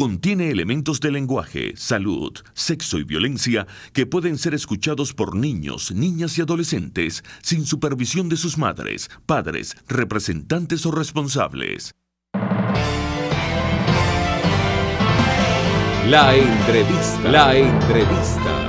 Contiene elementos de lenguaje, salud, sexo y violencia que pueden ser escuchados por niños, niñas y adolescentes sin supervisión de sus madres, padres, representantes o responsables. La entrevista. La entrevista.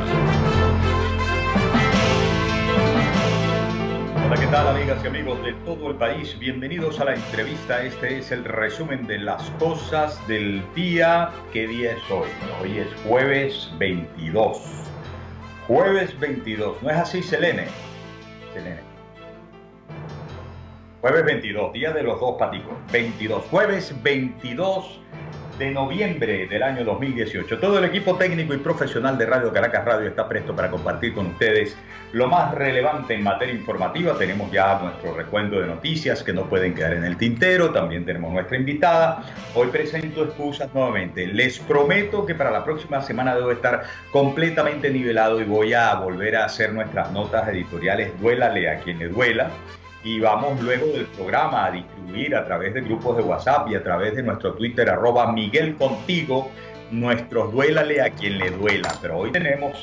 Hola, ¿qué tal, amigas y amigos de todo el país? Bienvenidos a la entrevista. Este es el resumen de las cosas del día. ¿Qué día es hoy? Hoy es jueves 22. Jueves 22. ¿No es así, Selene? Selene. Jueves 22, día de los dos paticos. 22. Jueves 22 de noviembre del año 2018. Todo el equipo técnico y profesional de Radio Caracas Radio está presto para compartir con ustedes lo más relevante en materia informativa. Tenemos ya nuestro recuento de noticias que no pueden quedar en el tintero. También tenemos nuestra invitada. Hoy presento excusas nuevamente. Les prometo que para la próxima semana debo estar completamente nivelado y voy a volver a hacer nuestras notas editoriales. Duélale a quien le duela. Y vamos luego del programa a distribuir a través de grupos de WhatsApp y a través de nuestro Twitter, @MiguelContigo, nuestros duélale a quien le duela. Pero hoy tenemos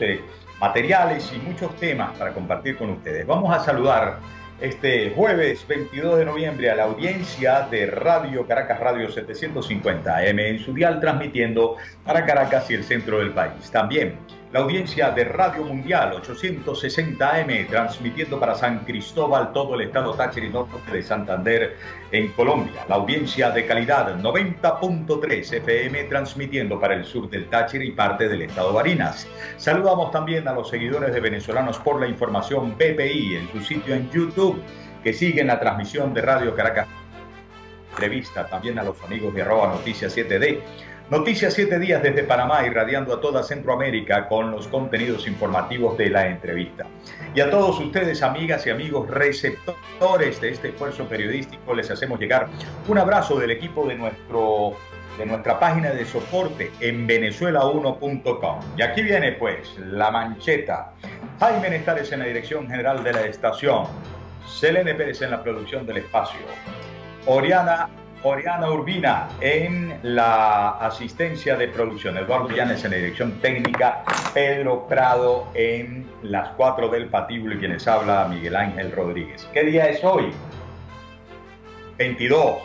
materiales y muchos temas para compartir con ustedes. Vamos a saludar este jueves 22 de noviembre a la audiencia de Radio Caracas Radio 750 AM en su dial, transmitiendo para Caracas y el centro del país. También la audiencia de Radio Mundial 860 AM, transmitiendo para San Cristóbal, todo el estado Táchira y norte de Santander en Colombia. La audiencia de calidad 90.3 FM, transmitiendo para el sur del Táchira y parte del estado Barinas. Saludamos también a los seguidores de Venezolanos por la Información BPI en su sitio en YouTube, que siguen la transmisión de Radio Caracas Entrevista. También a los amigos de @Noticias 7D. Noticias 7 días desde Panamá, irradiando a toda Centroamérica con los contenidos informativos de la entrevista. Y a todos ustedes, amigas y amigos receptores de este esfuerzo periodístico, les hacemos llegar un abrazo del equipo de nuestra página de soporte en venezuela1.com. Y aquí viene pues la mancheta. Jaime Nestares en la dirección general de la estación, Selene Pérez en la producción del espacio, Oriana Urbina en la asistencia de producción, Eduardo Llanes en la dirección técnica, Pedro Prado en las 4 del patíbulo y quienes habla, Miguel Ángel Rodríguez. ¿Qué día es hoy? 22.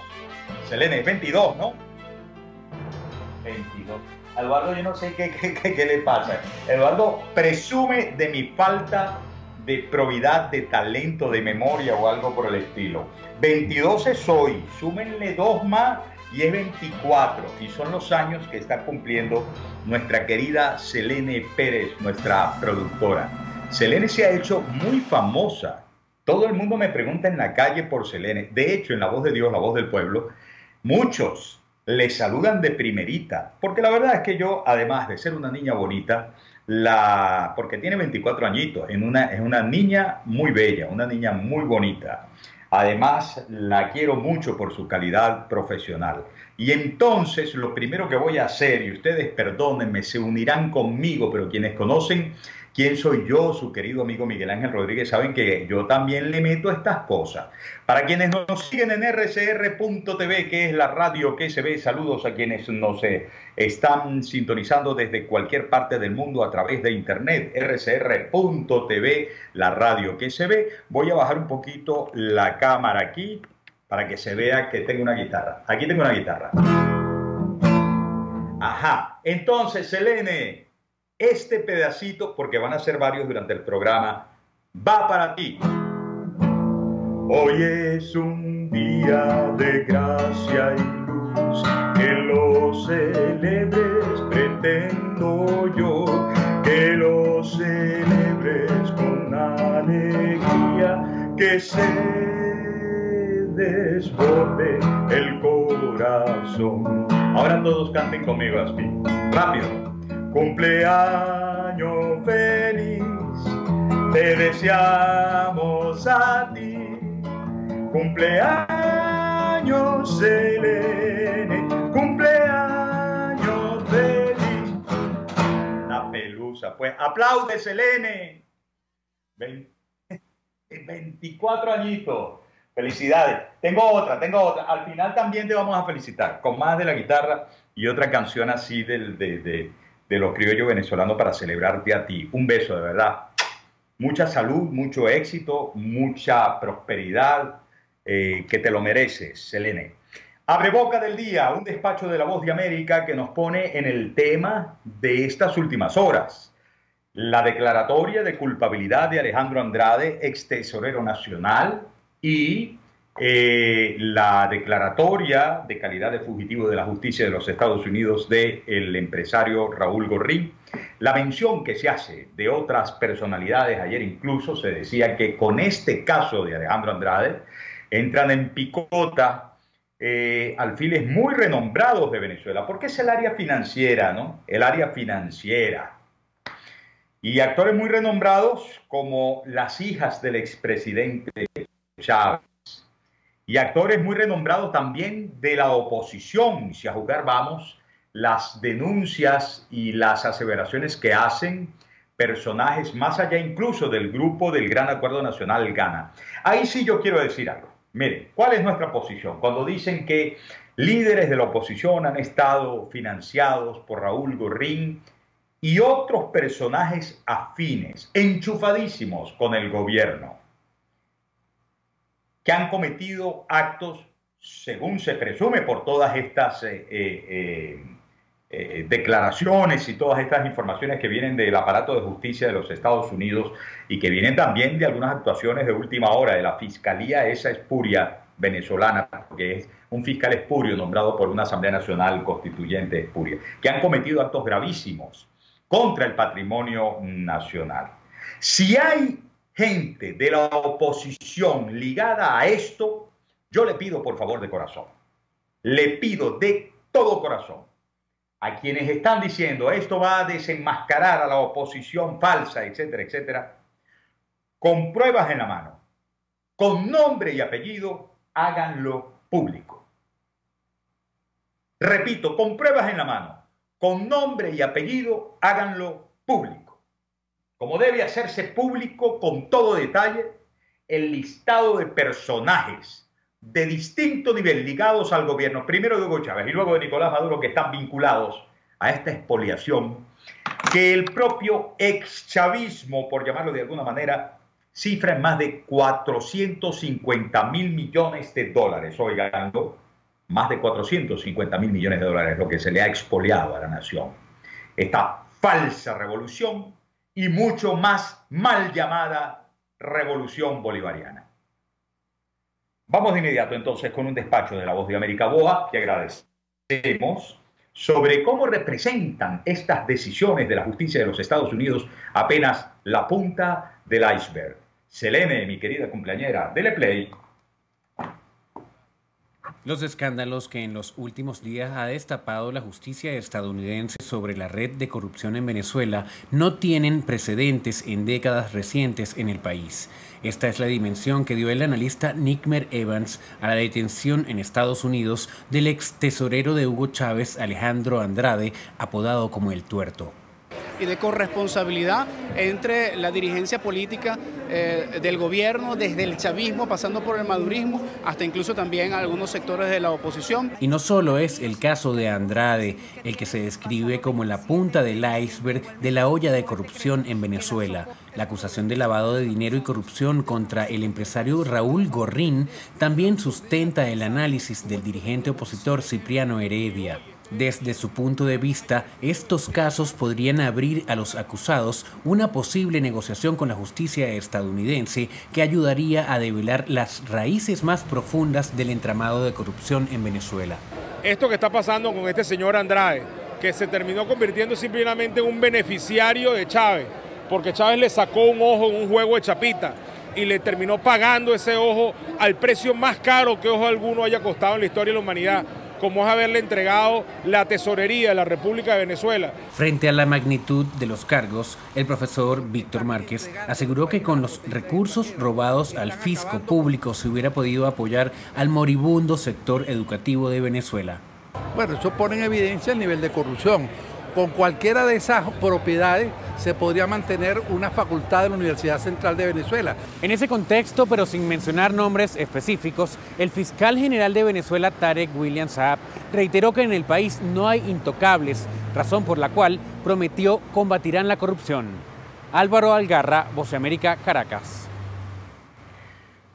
Selene, 22, ¿no? 22. Eduardo, yo no sé qué le pasa. Eduardo presume de mi falta de probidad, de talento, de memoria o algo por el estilo. 22 es hoy, súmenle 2 más y es 24. Y son los años que está cumpliendo nuestra querida Selene Pérez, nuestra productora. Selene se ha hecho muy famosa. Todo el mundo me pregunta en la calle por Selene. De hecho, en La Voz de Dios, La Voz del Pueblo, muchos le saludan de primerita. Porque la verdad es que yo, además de ser una niña bonita, porque tiene 24 añitos, es una niña muy bella, una niña muy bonita. Además, la quiero mucho por su calidad profesional. Y entonces, lo primero que voy a hacer, y ustedes perdónenme, se unirán conmigo, pero quienes conocen quién soy yo, su querido amigo Miguel Ángel Rodríguez, saben que yo también le meto estas cosas. Para quienes nos siguen en rcr.tv, que es la radio que se ve, saludos a quienes nos están sintonizando desde cualquier parte del mundo a través de internet, rcr.tv, la radio que se ve. Voy a bajar un poquito la cámara aquí para que se vea que tengo una guitarra. Aquí tengo una guitarra. Ajá, entonces, Selene, este pedacito, porque van a ser varios durante el programa, va para ti. Hoy es un día de gracia y luz, que lo celebres, pretendo yo, que lo celebres con alegría, que se desborde el corazón. Ahora todos canten conmigo así, rápido. Cumpleaños feliz, te deseamos a ti. Cumpleaños Selene, cumpleaños feliz. La pelusa, pues aplaude Selene. 24 añitos. Felicidades. Tengo otra. Al final también te vamos a felicitar. Con más de la guitarra y otra canción así de los criollos venezolanos para celebrarte a ti. Un beso, de verdad. Mucha salud, mucho éxito, mucha prosperidad, que te lo mereces, Selene. Abre boca del día, un despacho de La Voz de América que nos pone en el tema de estas últimas horas. La declaratoria de culpabilidad de Alejandro Andrade, ex tesorero nacional, y la declaratoria de calidad de fugitivo de la justicia de los Estados Unidos del empresario Raúl Gorrín. La mención que se hace de otras personalidades, ayer incluso se decía que con este caso de Alejandro Andrade entran en picota alfiles muy renombrados de Venezuela, porque es el área financiera, ¿no? El área financiera. Y actores muy renombrados como las hijas del expresidente Chávez. Y actores muy renombrados también de la oposición, si a juzgar vamos, las denuncias y las aseveraciones que hacen personajes más allá incluso del grupo del Gran Acuerdo Nacional Gana. Ahí sí yo quiero decir algo. Miren, ¿cuál es nuestra posición? Cuando dicen que líderes de la oposición han estado financiados por Raúl Gorrín y otros personajes afines, enchufadísimos con el gobierno, que han cometido actos, según se presume por todas estas declaraciones y todas estas informaciones que vienen del aparato de justicia de los Estados Unidos y que vienen también de algunas actuaciones de última hora de la fiscalía esa espuria venezolana, porque es un fiscal espurio nombrado por una Asamblea Nacional Constituyente espuria, que han cometido actos gravísimos contra el patrimonio nacional. Si hay gente de la oposición ligada a esto, yo le pido por favor de corazón, le pido de todo corazón, a quienes están diciendo esto va a desenmascarar a la oposición falsa, etcétera, etcétera, con pruebas en la mano, con nombre y apellido, háganlo público. Repito, con pruebas en la mano, con nombre y apellido, háganlo público. Como debe hacerse público con todo detalle el listado de personajes de distinto nivel ligados al gobierno, primero de Hugo Chávez y luego de Nicolás Maduro, que están vinculados a esta expoliación, que el propio exchavismo, por llamarlo de alguna manera, cifra en más de 450.000 millones de dólares, oiganlo, más de 450.000 millones de dólares, lo que se le ha expoliado a la nación. Esta falsa revolución y mucho más mal llamada revolución bolivariana. Vamos de inmediato entonces con un despacho de La Voz de América Boa, que agradecemos, sobre cómo representan estas decisiones de la justicia de los Estados Unidos apenas la punta del iceberg. Selene, mi querida cumpleañera, dele play. Los escándalos que en los últimos días ha destapado la justicia estadounidense sobre la red de corrupción en Venezuela no tienen precedentes en décadas recientes en el país. Esta es la dimensión que dio el analista Nick Mer Evans a la detención en Estados Unidos del ex tesorero de Hugo Chávez, Alejandro Andrade, apodado como El Tuerto. Y de corresponsabilidad entre la dirigencia política del gobierno, desde el chavismo, pasando por el madurismo, hasta incluso también algunos sectores de la oposición. Y no solo es el caso de Andrade, el que se describe como la punta del iceberg de la olla de corrupción en Venezuela. La acusación de lavado de dinero y corrupción contra el empresario Raúl Gorrín también sustenta el análisis del dirigente opositor Cipriano Heredia. Desde su punto de vista, estos casos podrían abrir a los acusados una posible negociación con la justicia estadounidense que ayudaría a develar las raíces más profundas del entramado de corrupción en Venezuela. Esto que está pasando con este señor Andrade, que se terminó convirtiendo simplemente en un beneficiario de Chávez, porque Chávez le sacó un ojo en un juego de chapita y le terminó pagando ese ojo al precio más caro que ojo alguno haya costado en la historia de la humanidad, como es haberle entregado la tesorería de la República de Venezuela. Frente a la magnitud de los cargos, el profesor Víctor Márquez aseguró que con los recursos robados al fisco público se hubiera podido apoyar al moribundo sector educativo de Venezuela. Bueno, eso pone en evidencia el nivel de corrupción. con cualquiera de esas propiedades se podría mantener una facultad de la Universidad Central de Venezuela. En ese contexto, pero sin mencionar nombres específicos, el fiscal general de Venezuela, Tarek William Saab, reiteró que en el país no hay intocables, razón por la cual prometió combatirán la corrupción. Álvaro Algarra, Voz de América, Caracas.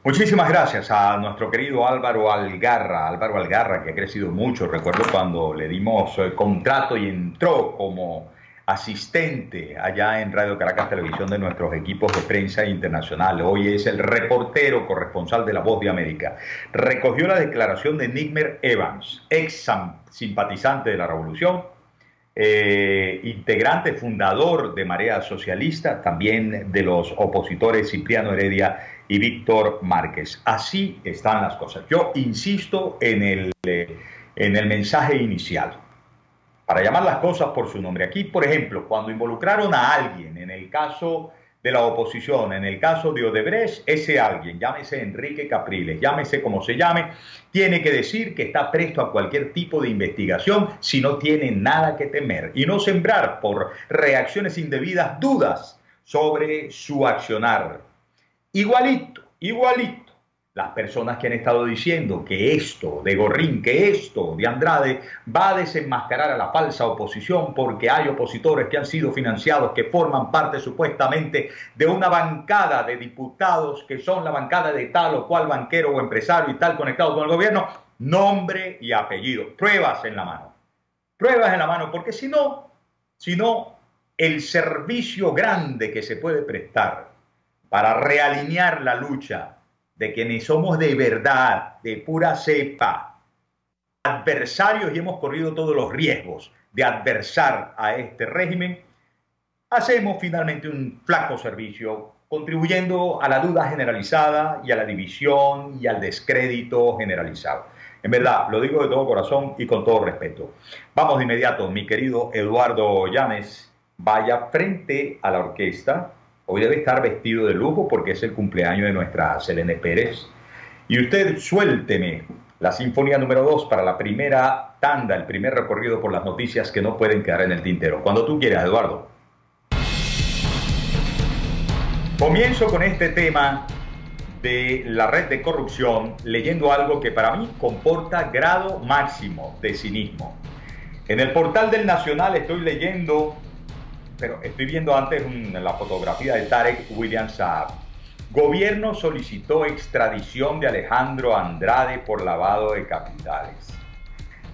Muchísimas gracias a nuestro querido Álvaro Algarra, que ha crecido mucho. Recuerdo cuando le dimos contrato y entró como asistente allá en Radio Caracas Televisión de nuestros equipos de prensa internacional. Hoy es el reportero corresponsal de La Voz de América. Recogió la declaración de Nigmer Evans, ex simpatizante de la revolución, integrante fundador de Marea Socialista, también de los opositores Cipriano Heredia y Víctor Márquez. Así están las cosas. Yo insisto en el mensaje inicial, para llamar las cosas por su nombre. Aquí, por ejemplo, cuando involucraron a alguien, en el caso de la oposición, en el caso de Odebrecht, ese alguien, llámese Enrique Capriles, llámese como se llame, tiene que decir que está presto a cualquier tipo de investigación si no tiene nada que temer y no sembrar por reacciones indebidas dudas sobre su accionar. Igualito, las personas que han estado diciendo que esto de Gorrín, que esto de Andrade va a desenmascarar a la falsa oposición porque hay opositores que han sido financiados, que forman parte supuestamente de una bancada de diputados que son la bancada de tal o cual banquero o empresario y tal conectado con el gobierno, nombre y apellido, pruebas en la mano, porque si no, el servicio grande que se puede prestar para realinear la lucha de quienes somos de verdad, de pura cepa, adversarios y hemos corrido todos los riesgos de adversar a este régimen, hacemos finalmente un flaco servicio, contribuyendo a la duda generalizada y a la división y al descrédito generalizado. En verdad, lo digo de todo corazón y con todo respeto. Vamos de inmediato, mi querido Eduardo Llanes, vaya frente a la orquesta. Hoy debe estar vestido de lujo porque es el cumpleaños de nuestra Selene Pérez. Y usted suélteme la sinfonía número 2 para la primera tanda, el primer recorrido por las noticias que no pueden quedar en el tintero. Cuando tú quieras, Eduardo. Comienzo con este tema de la red de corrupción, leyendo algo que para mí comporta grado máximo de cinismo. En el portal del Nacional estoy leyendo... pero estoy viendo antes la fotografía de Tarek William Saab. Gobierno solicitó extradición de Alejandro Andrade por lavado de capitales.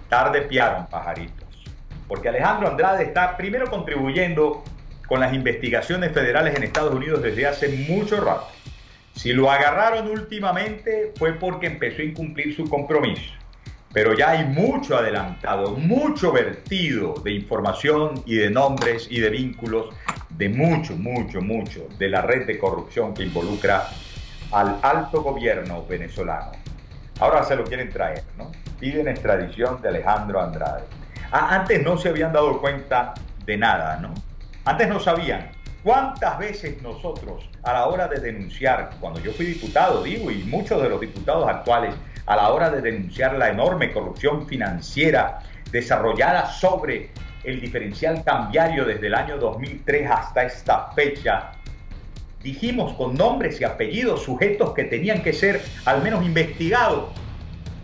Tarde piaron, pajaritos. Porque Alejandro Andrade está primero contribuyendo con las investigaciones federales en Estados Unidos desde hace mucho rato. Si lo agarraron últimamente fue porque empezó a incumplir su compromiso. Pero ya hay mucho adelantado, mucho vertido de información y de nombres y de vínculos de mucho de la red de corrupción que involucra al alto gobierno venezolano. Ahora se lo quieren traer, ¿no? Piden extradición de Alejandro Andrade. Antes no se habían dado cuenta de nada, ¿no? Antes no sabían. ¿Cuántas veces nosotros, a la hora de denunciar, cuando yo fui diputado, digo, y muchos de los diputados actuales, a la hora de denunciar la enorme corrupción financiera desarrollada sobre el diferencial cambiario desde el año 2003 hasta esta fecha, dijimos con nombres y apellidos sujetos que tenían que ser al menos investigados?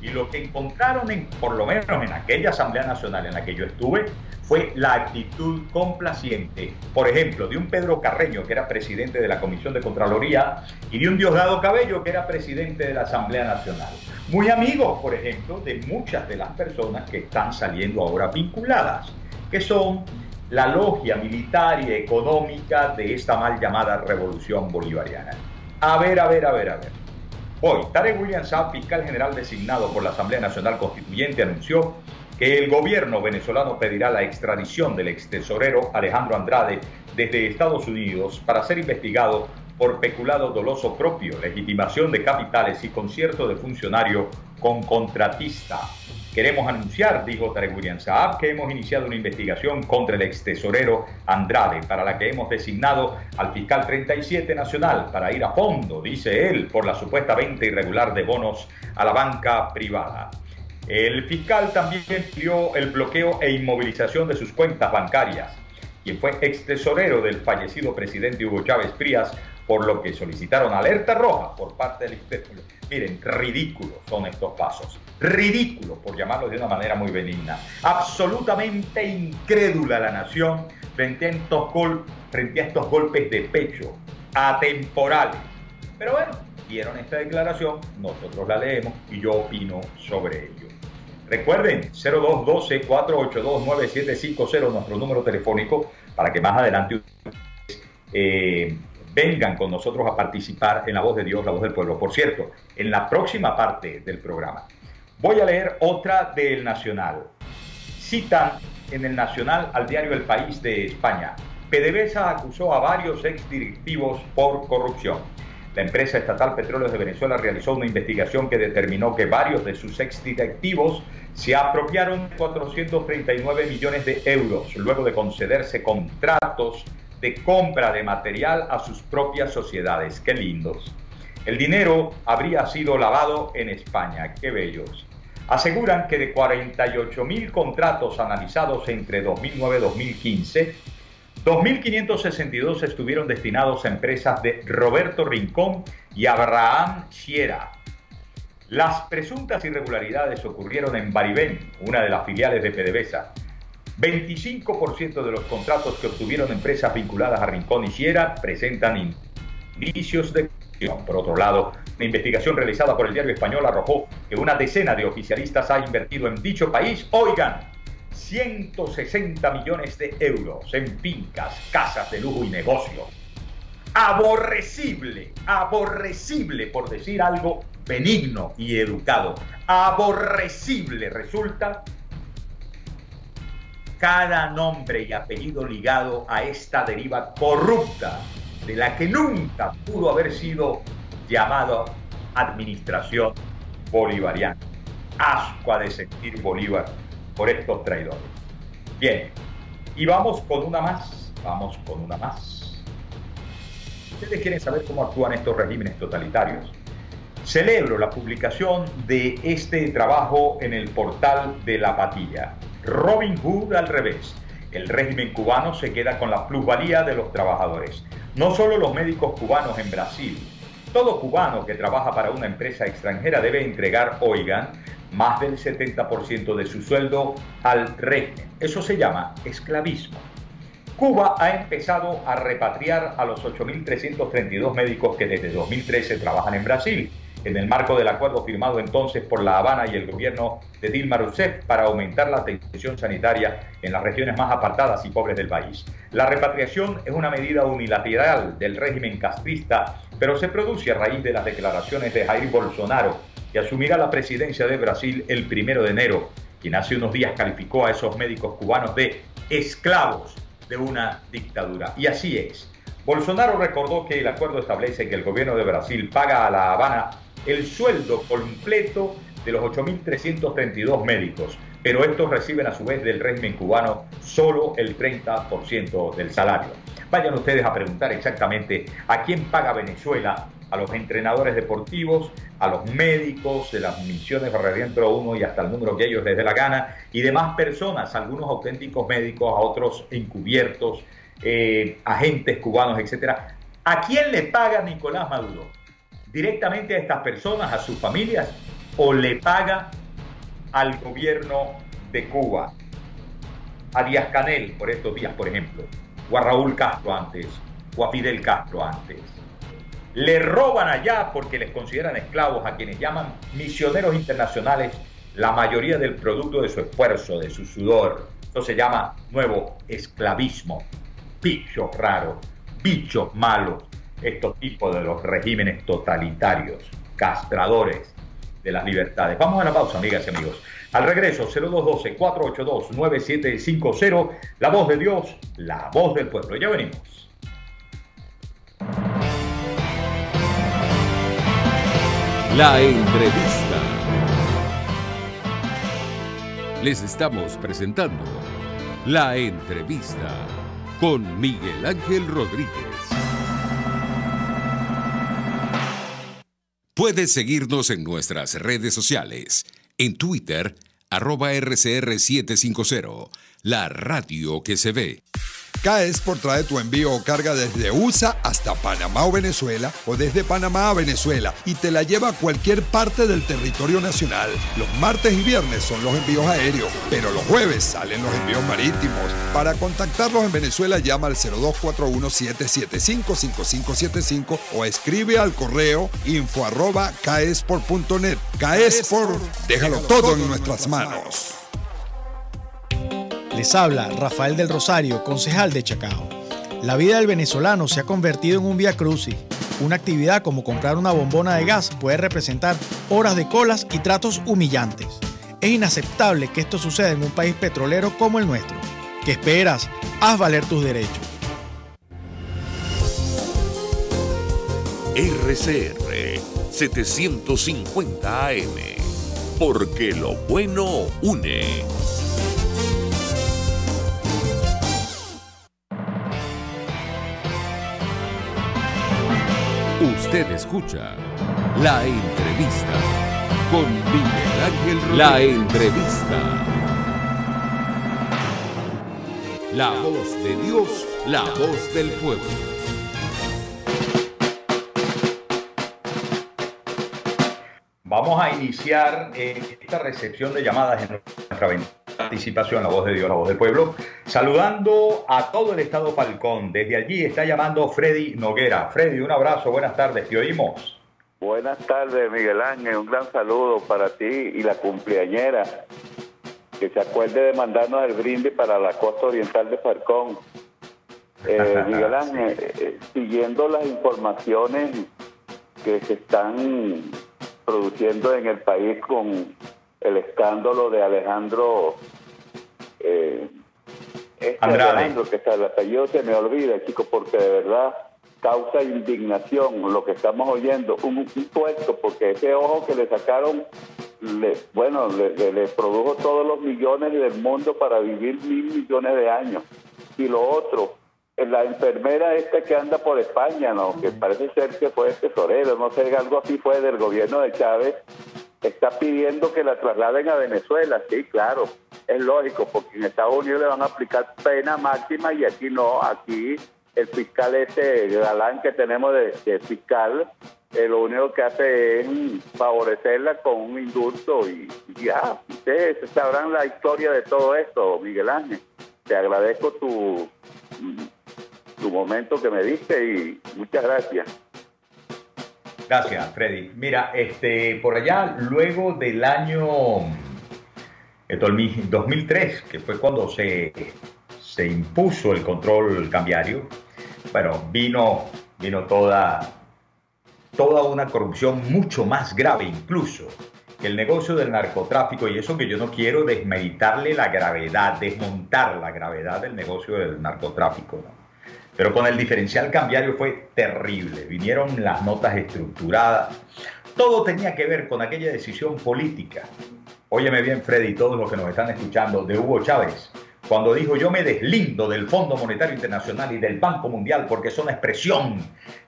Y lo que encontraron, por lo menos en aquella Asamblea Nacional en la que yo estuve, fue la actitud complaciente, por ejemplo, de un Pedro Carreño, que era presidente de la Comisión de Contraloría, y de un Diosdado Cabello, que era presidente de la Asamblea Nacional. Muy amigos, por ejemplo, de muchas de las personas que están saliendo ahora vinculadas, que son la logia militar y económica de esta mal llamada revolución bolivariana. A ver. Hoy, Tarek William Saab, fiscal general designado por la Asamblea Nacional Constituyente, anunció que el gobierno venezolano pedirá la extradición del extesorero Alejandro Andrade desde Estados Unidos para ser investigado por peculado doloso propio, legitimación de capitales y concierto de funcionario con contratista. Queremos anunciar, dijo Tarek William Saab, que hemos iniciado una investigación contra el extesorero Andrade, para la que hemos designado al fiscal 37 nacional para ir a fondo, dice él, por la supuesta venta irregular de bonos a la banca privada. El fiscal también pidió el bloqueo e inmovilización de sus cuentas bancarias, quien fue ex tesorero del fallecido presidente Hugo Chávez Frías, por lo que solicitaron alerta roja por parte del inspector. Miren, ridículos son estos pasos. Ridículos, por llamarlos de una manera muy benigna. Absolutamente incrédula la nación frente a estos golpes de pecho atemporales. Pero bueno, dieron esta declaración, nosotros la leemos y yo opino sobre ello. Recuerden, 0212-482-9750, nuestro número telefónico, para que más adelante vengan con nosotros a participar en La Voz de Dios, La Voz del Pueblo. Por cierto, en la próxima parte del programa voy a leer otra del Nacional. Citan en el Nacional al diario El País de España. PDVSA acusó a varios exdirectivos por corrupción. La empresa estatal Petróleos de Venezuela realizó una investigación que determinó que varios de sus exdirectivos se apropiaron 439 millones de euros luego de concederse contratos de compra de material a sus propias sociedades. ¡Qué lindos! El dinero habría sido lavado en España. ¡Qué bellos! Aseguran que de 48.000 contratos analizados entre 2009 y 2015, 2.562 estuvieron destinados a empresas de Roberto Rincón y Abraham Sierra. Las presuntas irregularidades ocurrieron en Baribén, una de las filiales de PDVSA. 25% de los contratos que obtuvieron empresas vinculadas a Rincón y Sierra presentan indicios de corrupción. Por otro lado, una investigación realizada por el diario español arrojó que una decena de oficialistas ha invertido en dicho país, oigan, 160 millones de euros en fincas, casas de lujo y negocios. Aborrecible, aborrecible, por decir algo benigno y educado. Aborrecible resulta cada nombre y apellido ligado a esta deriva corrupta, de la que nunca pudo haber sido llamado administración bolivariana. Asco ha de sentir Bolívar por estos traidores. Bien, y vamos con una más. ¿Ustedes quieren saber cómo actúan estos regímenes totalitarios? Celebro la publicación de este trabajo en el portal de La Patilla. Robin Hood al revés. El régimen cubano se queda con la plusvalía de los trabajadores. No solo los médicos cubanos en Brasil. Todo cubano que trabaja para una empresa extranjera debe entregar, oigan, más del 70% de su sueldo al régimen. Eso se llama esclavismo. Cuba ha empezado a repatriar a los 8.332 médicos que desde 2013 trabajan en Brasil, en el marco del acuerdo firmado entonces por La Habana y el gobierno de Dilma Rousseff para aumentar la atención sanitaria en las regiones más apartadas y pobres del país. La repatriación es una medida unilateral del régimen castrista, pero se produce a raíz de las declaraciones de Jair Bolsonaro, que asumirá la presidencia de Brasil el 1 de enero, quien hace unos días calificó a esos médicos cubanos de esclavos de una dictadura. Y así es. Bolsonaro recordó que el acuerdo establece que el gobierno de Brasil paga a La Habana el sueldo completo de los 8.332 médicos, pero estos reciben a su vez del régimen cubano solo el 30% del salario. Vayan ustedes a preguntar exactamente a quién paga Venezuela, a los entrenadores deportivos, a los médicos de las misiones Barradientro 1 y hasta el número que ellos les dé la gana, y demás personas, algunos auténticos médicos, a otros encubiertos, agentes cubanos, etcétera. ¿A quién le paga Nicolás Maduro? ¿Directamente a estas personas, a sus familias, o le paga al gobierno de Cuba? A Díaz-Canel por estos días, por ejemplo, o a Raúl Castro antes, o a Fidel Castro antes. Le roban allá porque les consideran esclavos a quienes llaman misioneros internacionales la mayoría del producto de su esfuerzo, de su sudor. Esto se llama nuevo esclavismo. Bichos raros, bichos malos, estos tipos de los regímenes totalitarios, castradores de las libertades. Vamos a la pausa, amigas y amigos. Al regreso, 0212-482-9750, La Voz de Dios, La Voz del Pueblo. Ya venimos. La entrevista. Les estamos presentando La entrevista con Miguel Ángel Rodríguez. Puedes seguirnos en nuestras redes sociales. En Twitter, @RCR750, la radio que se ve. K-Export trae tu envío o carga desde USA hasta Panamá o Venezuela, o desde Panamá a Venezuela, y te la lleva a cualquier parte del territorio nacional. Los martes y viernes son los envíos aéreos, pero los jueves salen los envíos marítimos. Para contactarlos en Venezuela, llama al 0241-775-5575 o escribe al correo info@kexport.net. K-Export, déjalo todo en nuestras manos. Les habla Rafael del Rosario, concejal de Chacao. La vida del venezolano se ha convertido en un vía crucis. Una actividad como comprar una bombona de gas puede representar horas de colas y tratos humillantes. Es inaceptable que esto suceda en un país petrolero como el nuestro. ¿Qué esperas? Haz valer tus derechos. RCR 750 AM, porque lo bueno une. Usted escucha La Entrevista con Miguel Ángel Rodríguez. La Entrevista. La voz de Dios, la voz del pueblo. Vamos a iniciar esta recepción de llamadas en nuestra participación, la voz de Dios, la voz del pueblo, saludando a todo el estado Falcón. Desde allí está llamando Freddy Noguera. Freddy, un abrazo, buenas tardes, te oímos. Buenas tardes, Miguel Ángel, un gran saludo para ti y la cumpleañera, que se acuerde de mandarnos el brindis para la costa oriental de Falcón. Miguel Ángel, siguiendo las informaciones que se están produciendo en el país con el escándalo de Alejandro Alejandro, que está el apellido se me olvida, chico, porque de verdad causa indignación lo que estamos oyendo, un puesto, porque ese ojo que le sacaron le produjo todos los millones del mundo para vivir 1.000 millones de años. Y lo otro, la enfermera esta que anda por España, ¿no? Que parece ser que fue tesorero, no sé, algo así fue del gobierno de Chávez, está pidiendo que la trasladen a Venezuela. Sí, claro, es lógico, porque en Estados Unidos le van a aplicar pena máxima y aquí no. Aquí el fiscal ese galán que tenemos de fiscal, lo único que hace es favorecerla con un indulto y ya. Ustedes sabrán la historia de todo esto, Miguel Ángel. Te agradezco tu momento que me diste y muchas gracias. Gracias, Freddy. Mira, por allá, luego del año 2003, que fue cuando se impuso el control cambiario, bueno, vino toda una corrupción mucho más grave incluso que el negocio del narcotráfico, y eso que yo no quiero desmeritarle la gravedad, desmontar la gravedad del negocio del narcotráfico, ¿no? Pero con el diferencial cambiario fue terrible. Vinieron las notas estructuradas. Todo tenía que ver con aquella decisión política. Óyeme bien, Freddy, todos los que nos están escuchando, de Hugo Chávez, cuando dijo: yo me deslindo del Fondo Monetario Internacional y del Banco Mundial porque son expresión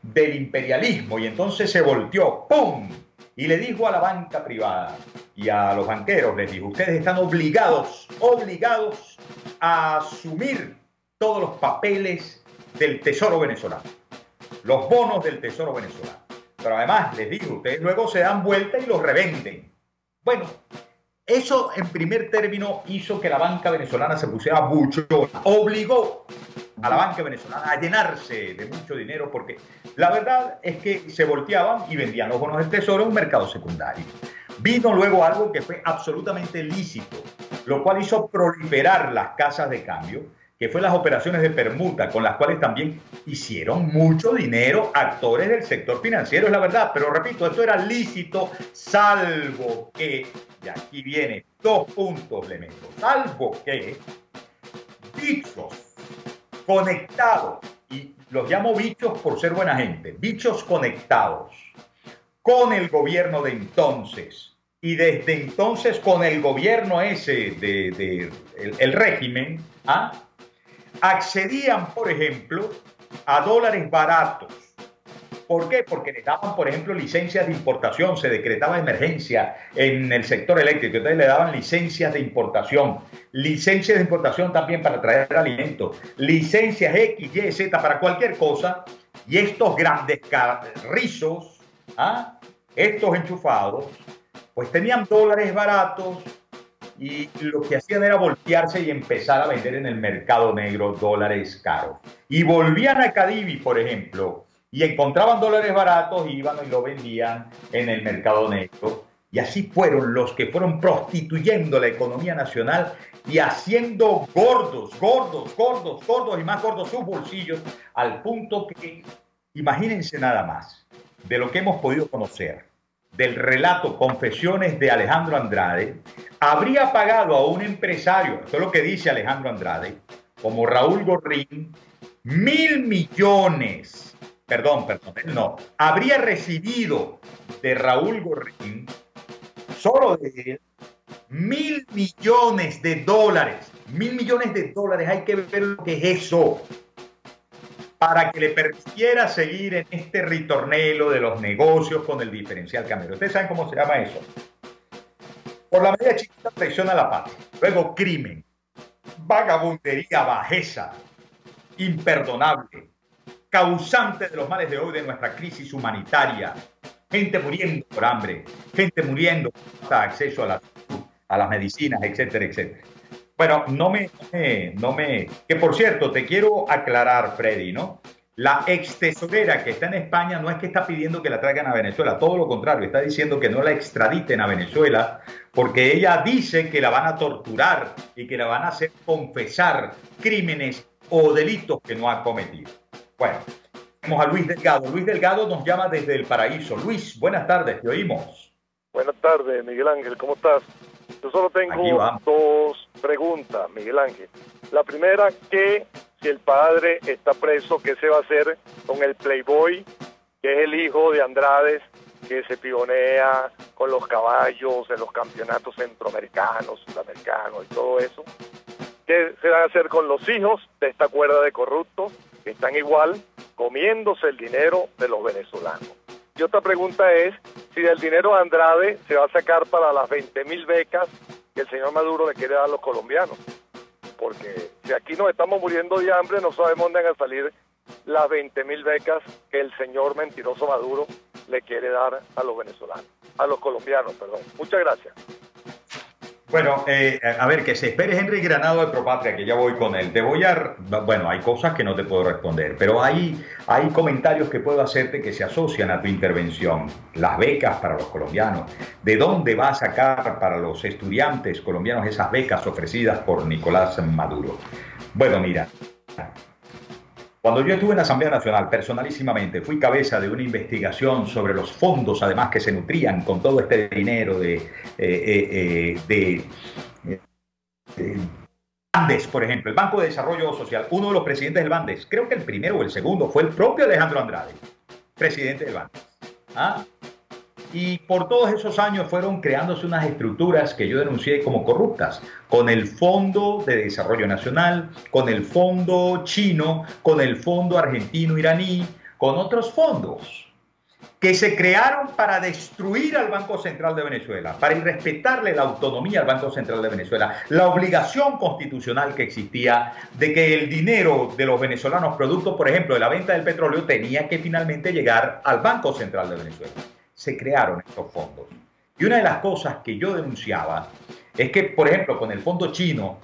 del imperialismo. Y entonces se volteó, ¡pum!, y le dijo a la banca privada y a los banqueros, les dijo: ustedes están obligados a asumir todos los papeles del Tesoro venezolano, los bonos del Tesoro venezolano. Pero además les digo, ustedes luego se dan vuelta y los revenden. Bueno, eso en primer término hizo que la banca venezolana se pusiera buchona, obligó a la banca venezolana a llenarse de mucho dinero, porque la verdad es que se volteaban y vendían los bonos del Tesoro en un mercado secundario. Vino luego algo que fue absolutamente lícito, lo cual hizo proliferar las casas de cambio, que fue las operaciones de permuta, con las cuales también hicieron mucho dinero actores del sector financiero, es la verdad. Pero repito, esto era lícito, salvo que, y aquí viene 2 puntos, le meto, salvo que bichos conectados, y los llamo bichos por ser buena gente, bichos conectados con el gobierno de entonces, y desde entonces con el gobierno ese el régimen, accedían, por ejemplo, a dólares baratos ¿Por qué? Porque le daban, por ejemplo, licencias de importación, se decretaba emergencia en el sector eléctrico, entonces le daban licencias de importación también para traer alimentos, licencias X, Y, Z para cualquier cosa, y estos grandes rizos, estos enchufados, pues tenían dólares baratos y lo que hacían era voltearse y empezar a vender en el mercado negro dólares caros. Y volvían a Cadivi, por ejemplo, y encontraban dólares baratos, iban y lo vendían en el mercado negro. Y así fueron los que fueron prostituyendo la economía nacional y haciendo gordos y más gordos sus bolsillos, al punto que, imagínense nada más, de lo que hemos podido conocer, del relato Confesiones de Alejandro Andrade, habría pagado a un empresario, esto es lo que dice Alejandro Andrade, como Raúl Gorrín, 1.000 millones, habría recibido de Raúl Gorrín, solo de él, 1.000 millones de dólares. 1.000 millones de dólares, hay que ver lo que es eso, para que le permitiera seguir en este ritornelo de los negocios con el diferencial cambiario. ¿Ustedes saben cómo se llama eso? Por la medida chiquita, traición a la patria. Luego, crimen, vagabundería, bajeza, imperdonable, causante de los males de hoy de nuestra crisis humanitaria. Gente muriendo por hambre, gente muriendo por falta de acceso a las medicinas, etcétera, etcétera. Bueno, que por cierto, te quiero aclarar, Freddy, ¿no? La ex tesorera que está en España no es que está pidiendo que la traigan a Venezuela, todo lo contrario, está diciendo que no la extraditen a Venezuela porque ella dice que la van a torturar y que la van a hacer confesar crímenes o delitos que no ha cometido. Bueno, vamos a Luis Delgado. Luis Delgado nos llama desde El Paraíso. Luis, buenas tardes, te oímos. Buenas tardes, Miguel Ángel, ¿cómo estás? Yo solo tengo dos preguntas, Miguel Ángel. La primera, que si el padre está preso, ¿qué se va a hacer con el Playboy, que es el hijo de Andrade, que se pionea con los caballos en los campeonatos centroamericanos, sudamericanos y todo eso? ¿Qué se va a hacer con los hijos de esta cuerda de corruptos que están igual comiéndose el dinero de los venezolanos? Y otra pregunta es si del dinero de Andrade se va a sacar para las 20.000 becas que el señor Maduro le quiere dar a los colombianos. Porque si aquí nos estamos muriendo de hambre, no sabemos dónde van a salir las 20.000 becas que el señor mentiroso Maduro le quiere dar a los venezolanos, a los colombianos, perdón. Muchas gracias. Bueno, a ver, que se espere Henry Granado de Propatria, que ya voy con él. Bueno, hay cosas que no te puedo responder, pero hay comentarios que puedo hacerte que se asocian a tu intervención. Las becas para los colombianos. ¿De dónde va a sacar para los estudiantes colombianos esas becas ofrecidas por Nicolás Maduro? Bueno, mira, cuando yo estuve en la Asamblea Nacional, personalísimamente, fui cabeza de una investigación sobre los fondos, además, que se nutrían con todo este dinero de Bandes, por ejemplo, el Banco de Desarrollo Social. Uno de los presidentes del Bandes, creo que el primero o el segundo, fue el propio Alejandro Andrade, presidente del Bandes. Y por todos esos años fueron creándose unas estructuras que yo denuncié como corruptas, con el Fondo de Desarrollo Nacional, con el Fondo Chino, con el Fondo Argentino-Iraní, con otros fondos que se crearon para destruir al Banco Central de Venezuela, para irrespetarle la autonomía al Banco Central de Venezuela, la obligación constitucional que existía de que el dinero de los venezolanos, producto, por ejemplo, de la venta del petróleo, tenía que finalmente llegar al Banco Central de Venezuela. Se crearon estos fondos. Y una de las cosas que yo denunciaba es que, por ejemplo, con el fondo chinos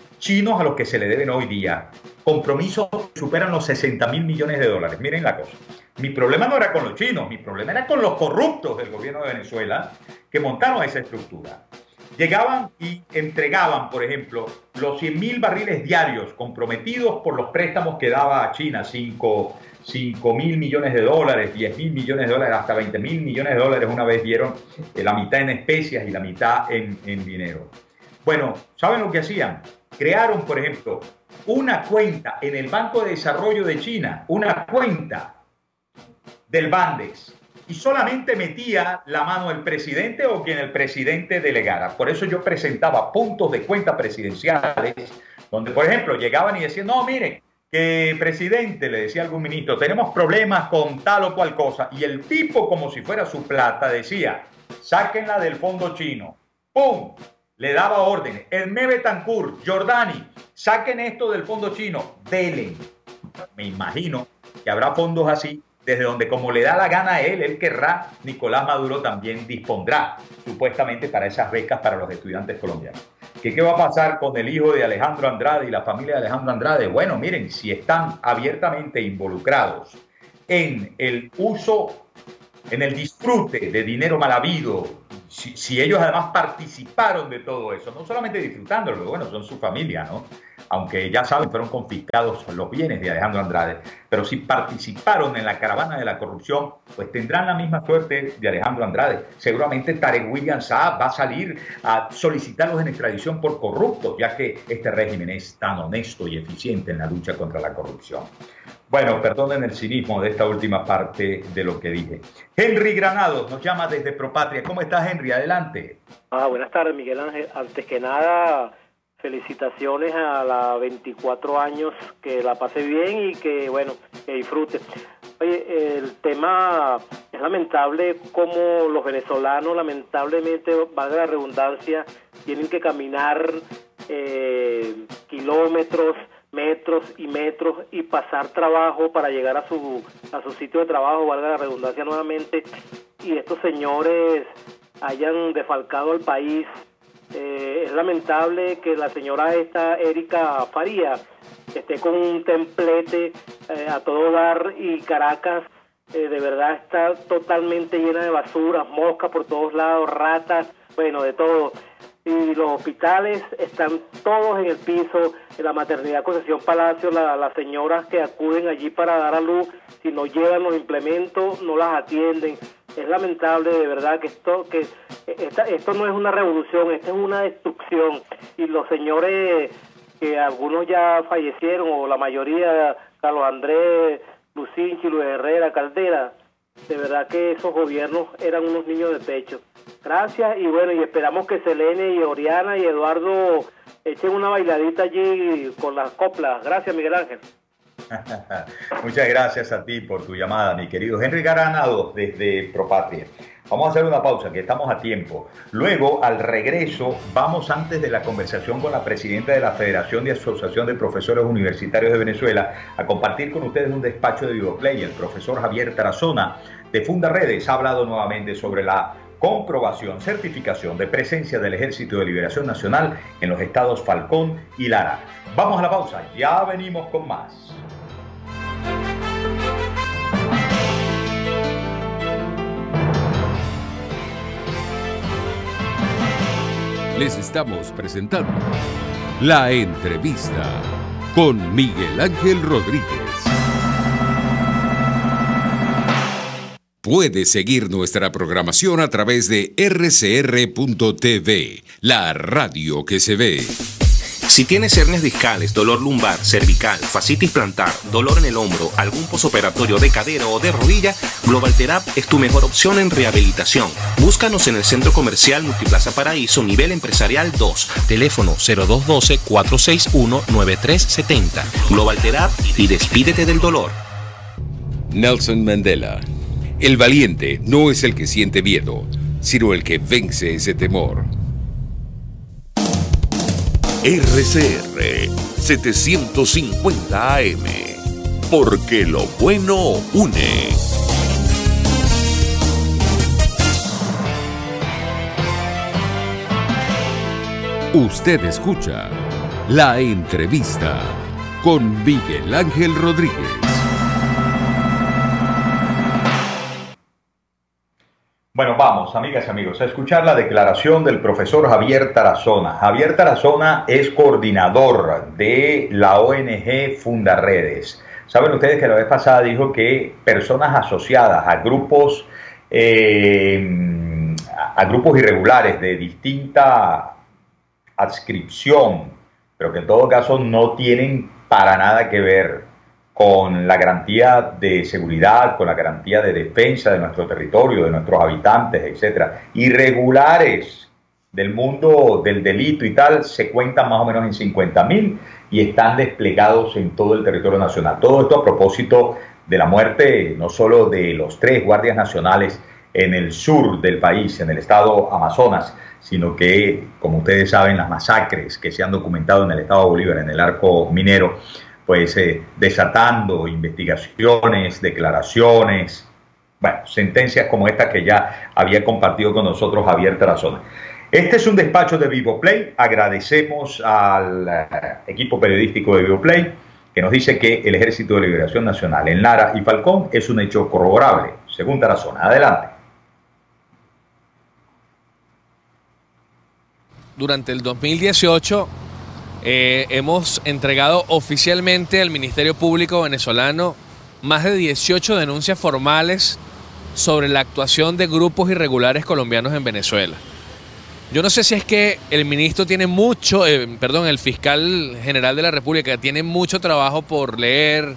a los que se le deben hoy día compromisos que superan los 60.000 millones de dólares. Miren la cosa. Mi problema no era con los chinos, mi problema era con los corruptos del gobierno de Venezuela que montaron esa estructura. Llegaban y entregaban, por ejemplo, los 100.000 barriles diarios comprometidos por los préstamos que daba a China, 5.000 millones de dólares, 10.000 millones de dólares, hasta 20.000 millones de dólares. Una vez dieron la mitad en especias y la mitad en dinero. Bueno, ¿saben lo que hacían? Crearon, por ejemplo, una cuenta en el Banco de Desarrollo de China, una cuenta del Bandes, y solamente metía la mano el presidente o quien el presidente delegara. Por eso yo presentaba puntos de cuenta presidenciales, donde, por ejemplo, llegaban y decían, no, miren, que presidente, le decía algún ministro, tenemos problemas con tal o cual cosa, y el tipo, como si fuera su plata, decía, sáquenla del fondo chino, ¡pum!, le daba órdenes. Hermé Betancourt, Jordani, saquen esto del fondo chino, delen. Me imagino que habrá fondos así, desde donde como le da la gana a él querrá, Nicolás Maduro también dispondrá, supuestamente, para esas becas para los estudiantes colombianos. ¿Qué va a pasar con el hijo de Alejandro Andrade y la familia de Alejandro Andrade? Bueno, miren, si están abiertamente involucrados en el uso, en el disfrute de dinero mal habido, si ellos además participaron de todo eso, no solamente disfrutándolo, porque bueno, son su familia, ¿no? Aunque ya saben, fueron confiscados los bienes de Alejandro Andrade, pero si participaron en la caravana de la corrupción, pues tendrán la misma suerte de Alejandro Andrade. Seguramente Tarek William Saab va a salir a solicitarlos en extradición por corruptos, ya que este régimen es tan honesto y eficiente en la lucha contra la corrupción. Bueno, perdonen el cinismo de esta última parte de lo que dije. Henry Granados nos llama desde Propatria. ¿Cómo estás, Henry? Adelante. Buenas tardes, Miguel Ángel. Antes que nada, felicitaciones a la 24 años, que la pase bien y que, bueno, que disfrute. Oye, el tema es lamentable como los venezolanos, lamentablemente, valga la redundancia, tienen que caminar kilómetros, metros y pasar trabajo para llegar a su sitio de trabajo, valga la redundancia nuevamente, y estos señores hayan defalcado el país. Es lamentable que la señora Erika Farías esté con un templete a todo dar, y Caracas de verdad está totalmente llena de basura, moscas por todos lados, ratas, bueno, de todo. Y los hospitales están todos en el piso. En la maternidad Concepción Palacio, las señoras que acuden allí para dar a luz, si no llevan los implementos, no las atienden. Es lamentable, de verdad, que esto no es una revolución, esto es una destrucción. Y los señores, que algunos ya fallecieron, o la mayoría, Carlos Andrés, Lucinchi, Luis Herrera, Caldera, de verdad que esos gobiernos eran unos niños de pecho. Gracias, y bueno, y esperamos que Selene y Oriana y Eduardo echen una bailadita allí con las coplas. Gracias, Miguel Ángel. Muchas gracias a ti por tu llamada, mi querido Henry Granados desde Propatria. Vamos a hacer una pausa, que estamos a tiempo. Luego, al regreso, vamos, antes de la conversación con la presidenta de la Federación de Asociación de Profesores Universitarios de Venezuela, a compartir con ustedes un despacho de Videoplay. El profesor Javier Tarazona, de Fundaredes, ha hablado nuevamente sobre la comprobación, certificación de presencia del Ejército de Liberación Nacional en los estados Falcón y Lara. Vamos a la pausa, ya venimos con más. Les estamos presentando La Entrevista con Miguel Ángel Rodríguez. Puedes seguir nuestra programación a través de rcr.tv, la radio que se ve. Si tienes hernias discales, dolor lumbar, cervical, fascitis plantar, dolor en el hombro, algún posoperatorio de cadera o de rodilla, Global Therap es tu mejor opción en rehabilitación. Búscanos en el Centro Comercial Multiplaza Paraíso, nivel empresarial 2, teléfono 0212-461-9370. Global Therap, y despídete del dolor. Nelson Mandela. El valiente no es el que siente miedo, sino el que vence ese temor. RCR 750 AM, porque lo bueno une. Usted escucha La Entrevista con Miguel Ángel Rodríguez. Bueno, vamos, amigas y amigos, a escuchar la declaración del profesor Javier Tarazona. Javier Tarazona es coordinador de la ONG Fundaredes. Saben ustedes que la vez pasada dijo que personas asociadas a grupos irregulares de distinta adscripción, pero que en todo caso no tienen para nada que ver con la garantía de seguridad, con la garantía de defensa de nuestro territorio, de nuestros habitantes, etcétera, irregulares del mundo del delito y tal, se cuentan más o menos en 50.000, y están desplegados en todo el territorio nacional. Todo esto a propósito de la muerte no solo de los 3 guardias nacionales en el sur del país, en el estado Amazonas, sino que, como ustedes saben, las masacres que se han documentado en el estado de Bolívar, en el arco minero, pues desatando investigaciones, declaraciones, bueno, sentencias como esta que ya había compartido con nosotros Javier Tarazona. Este es un despacho de Vivoplay. Agradecemos al equipo periodístico de Vivoplay que nos dice que el Ejército de Liberación Nacional en Lara y Falcón es un hecho corroborable, según Tarazona. Adelante. Durante el 2018 hemos entregado oficialmente al Ministerio Público venezolano más de 18 denuncias formales sobre la actuación de grupos irregulares colombianos en Venezuela. Yo no sé si es que el ministro tiene mucho, el fiscal general de la República tiene mucho trabajo por leer,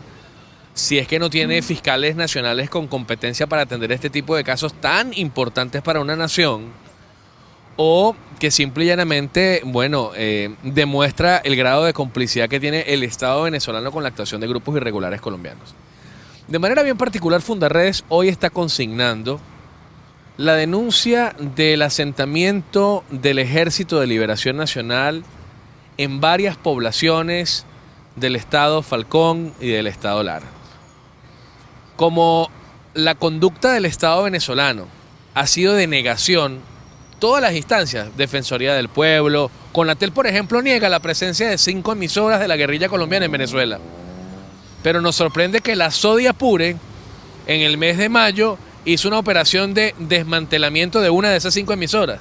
si es que no tiene fiscales nacionales con competencia para atender este tipo de casos tan importantes para una nación, o que simple y llanamente, bueno, demuestra el grado de complicidad que tiene el Estado venezolano con la actuación de grupos irregulares colombianos. De manera bien particular, Fundarredes hoy está consignando la denuncia del asentamiento del Ejército de Liberación Nacional en varias poblaciones del estado Falcón y del estado Lara. Como la conducta del Estado venezolano ha sido de negación, todas las instancias, Defensoría del Pueblo, Conatel, por ejemplo, niega la presencia de 5 emisoras de la guerrilla colombiana en Venezuela. Pero nos sorprende que la SODI Apure, en el mes de mayo, hizo una operación de desmantelamiento de una de esas 5 emisoras.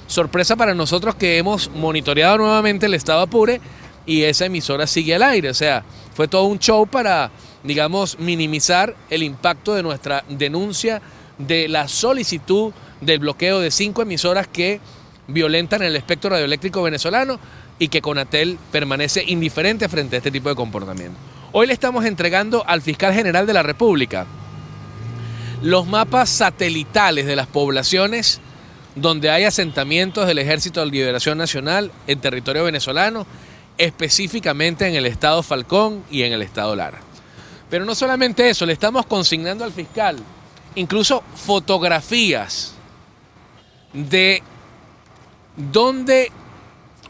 Sorpresa para nosotros que hemos monitoreado nuevamente el estado Apure y esa emisora sigue al aire. O sea, fue todo un show para, digamos, minimizar el impacto de nuestra denuncia de la solicitud del bloqueo de 5 emisoras que violentan el espectro radioeléctrico venezolano y que Conatel permanece indiferente frente a este tipo de comportamiento. Hoy le estamos entregando al fiscal general de la República los mapas satelitales de las poblaciones donde hay asentamientos del Ejército de Liberación Nacional en territorio venezolano, específicamente en el estado Falcón y en el estado Lara. Pero no solamente eso, le estamos consignando al fiscal incluso fotografías de dónde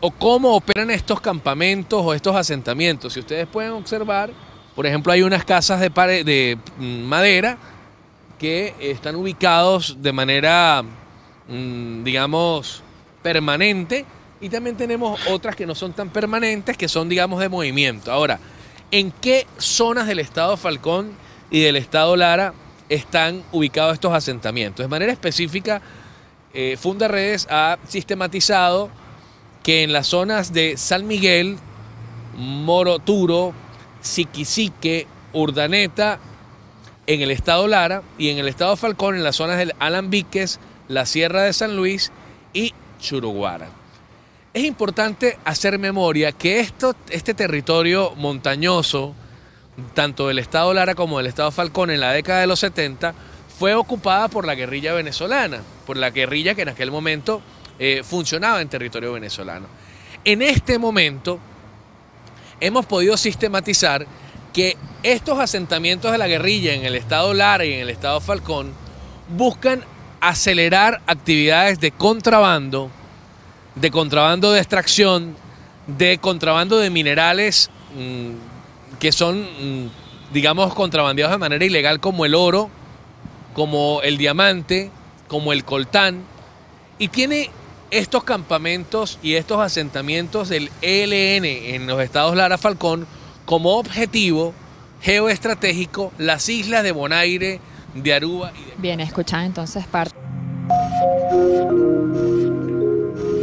o cómo operan estos campamentos o estos asentamientos. Si ustedes pueden observar, por ejemplo, hay unas casas de madera que están ubicados de manera, digamos, permanente, y también tenemos otras que no son tan permanentes, que son, digamos, de movimiento. Ahora, ¿en qué zonas del estado Falcón y del estado Lara están ubicados estos asentamientos? De manera específica, Fundarredes ha sistematizado que en las zonas de San Miguel, Moroturo, Siquisique, Urdaneta, en el estado Lara, y en el estado Falcón, en las zonas del Alambiques, la Sierra de San Luis y Churuguara. Es importante hacer memoria que este territorio montañoso, tanto del estado Lara como del estado Falcón, en la década de los 70, fue ocupada por la guerrilla venezolana, por la guerrilla que en aquel momento funcionaba en territorio venezolano. En este momento hemos podido sistematizar que estos asentamientos de la guerrilla en el estado Lara y en el estado Falcón buscan acelerar actividades de contrabando de extracción, de contrabando de minerales que son, digamos, contrabandeados de manera ilegal, como el oro, como el diamante, como el coltán, y tiene estos campamentos y estos asentamientos del ELN en los estados Lara Falcón como objetivo geoestratégico las islas de Bonaire, de Aruba y de... Bien, escuchad entonces parte.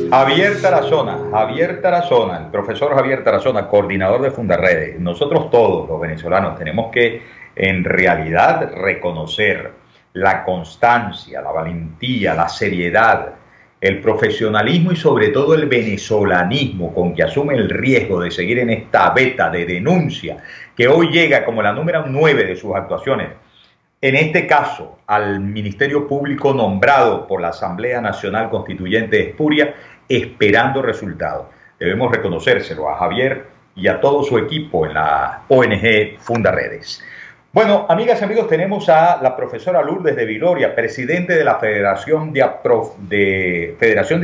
Javier Tarazona, el profesor Javier Tarazona, coordinador de Fundarredes. Nosotros todos los venezolanos tenemos que en realidad reconocer la constancia, la valentía, la seriedad, el profesionalismo y sobre todo el venezolanismo con que asume el riesgo de seguir en esta veta de denuncia que hoy llega como la número 9 de sus actuaciones. En este caso, al Ministerio Público nombrado por la Asamblea Nacional Constituyente de Espuria, esperando resultados. Debemos reconocérselo a Javier y a todo su equipo en la ONG Fundaredes. Bueno, amigas y amigos, tenemos a la profesora Lourdes de Viloria, presidente de la Federación de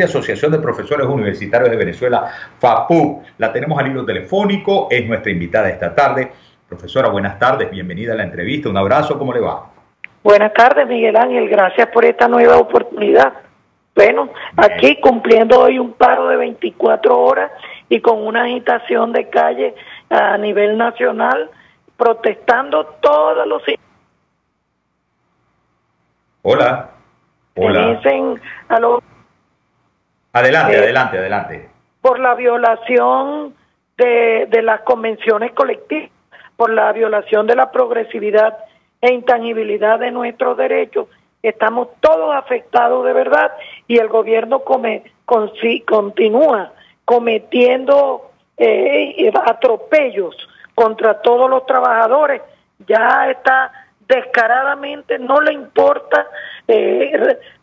Asociación de Profesores Universitarios de Venezuela, FAPUV. La tenemos al hilo telefónico, es nuestra invitada esta tarde. Profesora, buenas tardes, bienvenida a la entrevista, un abrazo, ¿cómo le va? Buenas tardes, Miguel Ángel, gracias por esta nueva oportunidad. Bueno, aquí cumpliendo hoy un paro de 24 horas y con una agitación de calle a nivel nacional, protestando todos los... Hola. Dicen a los... Adelante. Por la violación de las convenciones colectivas, por la violación de la progresividad e intangibilidad de nuestros derechos, estamos todos afectados de verdad y el gobierno continúa cometiendo atropellos contra todos los trabajadores. Ya está descaradamente, no le importa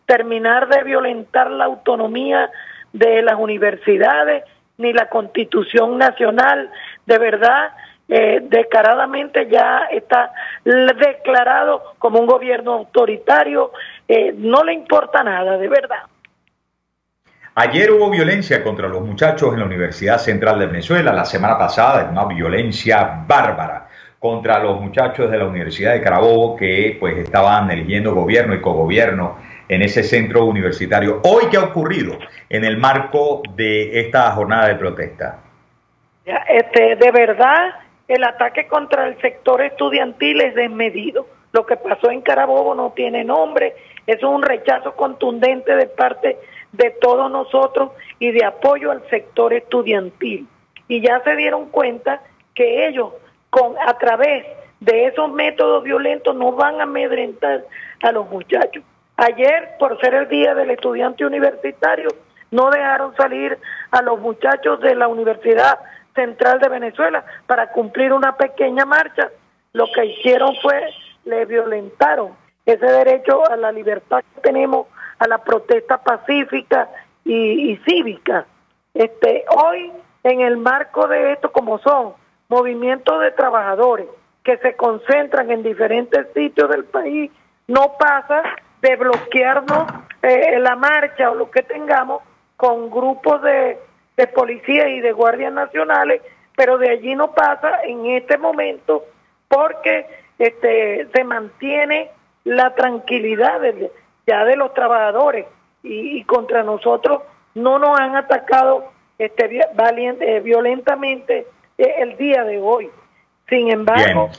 terminar de violentar la autonomía de las universidades ni la Constitución Nacional. De verdad, descaradamente ya está declarado como un gobierno autoritario. No le importa nada, de verdad. Ayer hubo violencia contra los muchachos en la Universidad Central de Venezuela. La semana pasada, una violencia bárbara contra los muchachos de la Universidad de Carabobo que pues estaban eligiendo gobierno y cogobierno en ese centro universitario. Hoy, ¿qué ha ocurrido en el marco de esta jornada de protesta? De verdad, el ataque contra el sector estudiantil es desmedido. Lo que pasó en Carabobo no tiene nombre. Es un rechazo contundente de parte de todos nosotros y de apoyo al sector estudiantil. Y ya se dieron cuenta que ellos, a través de esos métodos violentos, no van a amedrentar a los muchachos. Ayer, por ser el Día del Estudiante Universitario, no dejaron salir a los muchachos de la Universidad Central de Venezuela para cumplir una pequeña marcha. Lo que hicieron fue, le violentaron ese derecho a la libertad que tenemos, a la protesta pacífica y cívica. Hoy, en el marco de esto, como son movimientos de trabajadores que se concentran en diferentes sitios del país, no pasa de bloquearnos la marcha o lo que tengamos con grupos de policías y de guardias nacionales, pero de allí no pasa en este momento porque se mantiene la tranquilidad ya de los trabajadores y contra nosotros no nos han atacado violentamente el día de hoy. Sin embargo,